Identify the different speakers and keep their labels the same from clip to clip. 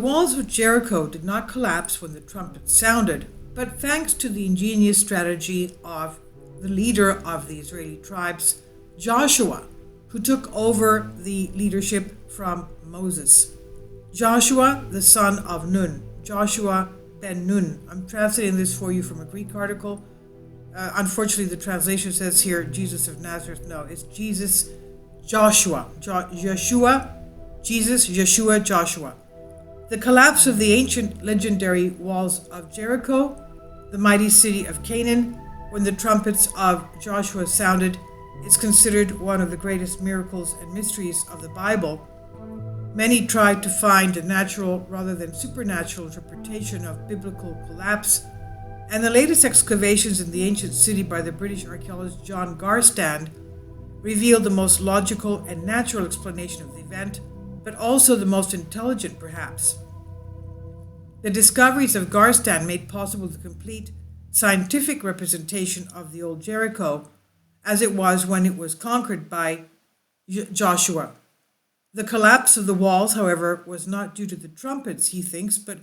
Speaker 1: walls of Jericho did not collapse when the trumpet sounded, but thanks to the ingenious strategy of the leader of the Israeli tribes, Joshua, who took over the leadership from Moses. Joshua, the son of Nun, Joshua ben Nun. I'm translating this for you from a Greek article. Unfortunately, the translation says here Jesus of Nazareth. No, it's Jesus, Joshua. Yeshua, Jesus, Yeshua, Joshua. The collapse of the ancient legendary walls of Jericho, the mighty city of Canaan, when the trumpets of Joshua sounded, is considered one of the greatest miracles and mysteries of the Bible. Many tried to find a natural rather than supernatural interpretation of biblical collapse, and the latest excavations in the ancient city by the British archaeologist John Garstand revealed the most logical and natural explanation of the event, but also the most intelligent perhaps. The discoveries of Garstand made possible the complete scientific representation of the old Jericho as it was when it was conquered by Joshua. The collapse of the walls, however, was not due to the trumpets, he thinks, but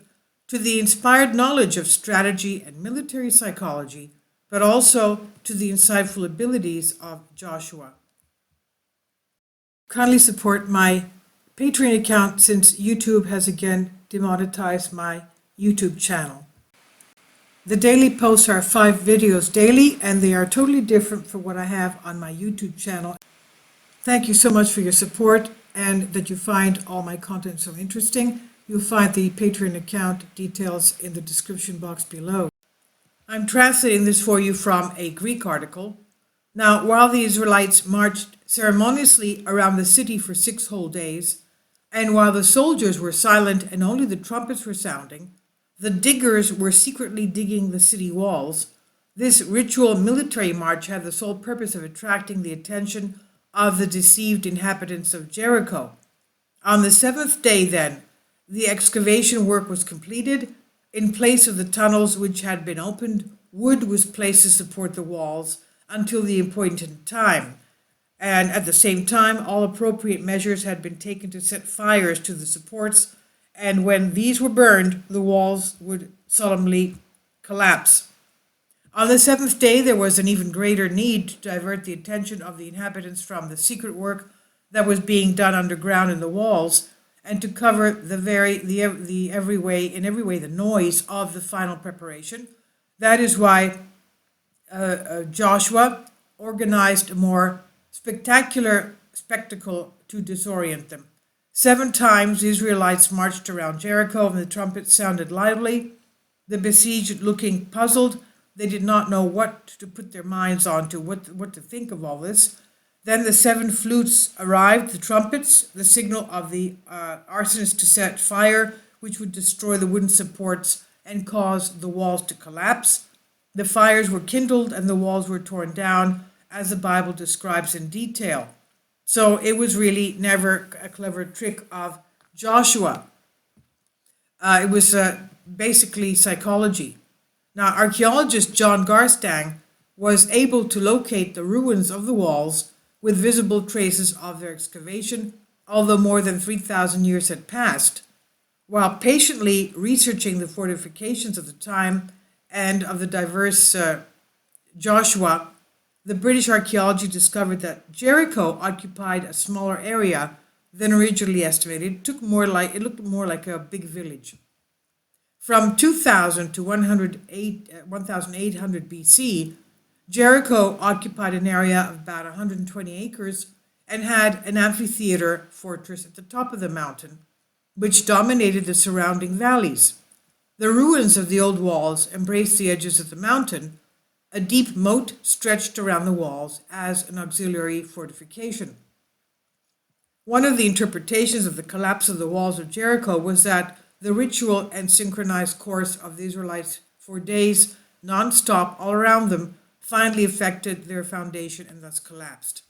Speaker 1: to the inspired knowledge of strategy and military psychology, but also to the insightful abilities of Joshua. Kindly support my Patreon account since YouTube has again demonetized my YouTube channel. The daily posts are 5 videos daily, and they are totally different from what I have on my YouTube channel. Thank you so much for your support and that you find all my content so interesting. You'll find the Patreon account details in the description box below. I'm translating this for you from a Greek article. Now, while the Israelites marched ceremoniously around the city for 6 whole days, and while the soldiers were silent and only the trumpets were sounding, the diggers were secretly digging the city walls. This ritual military march had the sole purpose of attracting the attention of the deceived inhabitants of Jericho. On the 7th day, then, the excavation work was completed. In place of the tunnels which had been opened, wood was placed to support the walls until the appointed time. And at the same time, all appropriate measures had been taken to set fires to the supports, and when these were burned, the walls would solemnly collapse. On the 7th day, there was an even greater need to divert the attention of the inhabitants from the secret work that was being done underground in the walls, and to cover in every way the noise of the final preparation. That is why Joshua organized a more spectacular spectacle to disorient them. 7 times the Israelites marched around Jericho, and the trumpets sounded loudly. The besieged, looking puzzled, they did not know what to put their minds on to, what to think of all this. Then the 7 flutes arrived, the trumpets, the signal of the arsonists to set fire, which would destroy the wooden supports and cause the walls to collapse. The fires were kindled and the walls were torn down, as the Bible describes in detail. So it was really never a clever trick of Joshua. It was basically psychology. Now, archaeologist John Garstang was able to locate the ruins of the walls with visible traces of their excavation, although more than 3,000 years had passed. While patiently researching the fortifications of the time and of the diverse Joshua, the British archaeology discovered that Jericho occupied a smaller area than originally estimated. It looked more like a big village. From 2000 to 1800 BC, Jericho occupied an area of about 120 acres and had an amphitheater fortress at the top of the mountain, which dominated the surrounding valleys. The ruins of the old walls embraced the edges of the mountain. A deep moat stretched around the walls as an auxiliary fortification. One of the interpretations of the collapse of the walls of Jericho was that the ritual and synchronized course of the Israelites for days, non-stop, all around them, finally affected their foundation and thus collapsed.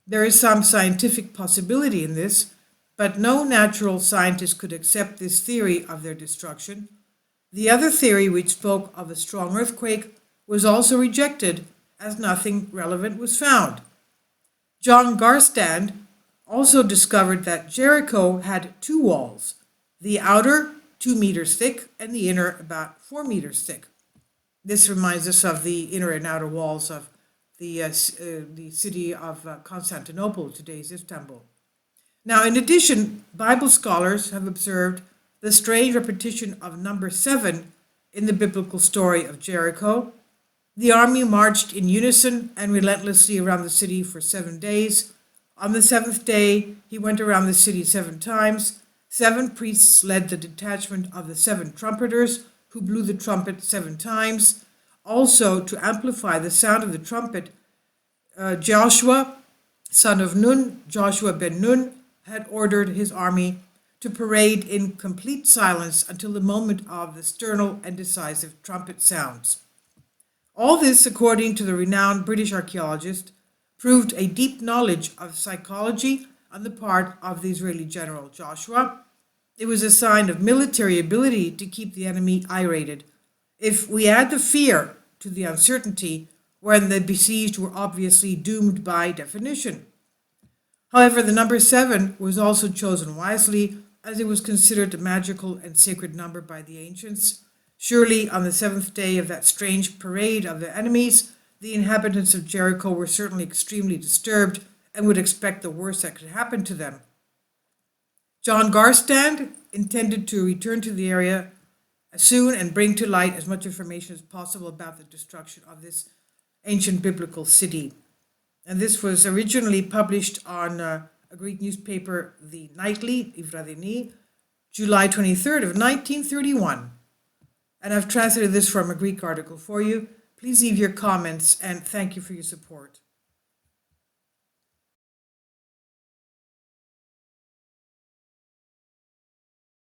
Speaker 1: There is some scientific possibility in this, but no natural scientist could accept this theory of their destruction. The other theory, which spoke of a strong earthquake, was also rejected, as nothing relevant was found. John Garstand also discovered that Jericho had 2 walls, The outer 2 meters thick and the inner about 4 meters thick. This reminds us of the inner and outer walls of the city of Constantinople, today's Istanbul. Now, in addition, Bible scholars have observed the strange repetition of number 7 in the biblical story of Jericho. The army marched in unison and relentlessly around the city for 7 days. On the seventh day, he went around the city 7 times. 7 priests led the detachment of the 7 trumpeters, who blew the trumpet 7 times. Also, to amplify the sound of the trumpet, Joshua, son of Nun, Joshua ben Nun, had ordered his army to parade in complete silence until the moment of the sternal and decisive trumpet sounds. All this, according to the renowned British archaeologist, proved a deep knowledge of psychology on the part of the Israeli general Joshua. It was a sign of military ability to keep the enemy irated. If we add the fear to the uncertainty, when the besieged were obviously doomed by definition. However, the number 7 was also chosen wisely, as it was considered a magical and sacred number by the ancients. Surely, on the 7th day of that strange parade of the enemies, the inhabitants of Jericho were certainly extremely disturbed and would expect the worst that could happen to them. John Garstand intended to return to the area soon and bring to light as much information as possible about the destruction of this ancient biblical city. And this was originally published on a Greek newspaper, the Nightly, I Βραδινή, July 23rd of 1931. And I've translated this from a Greek article for you. Please leave your comments and thank you for your support.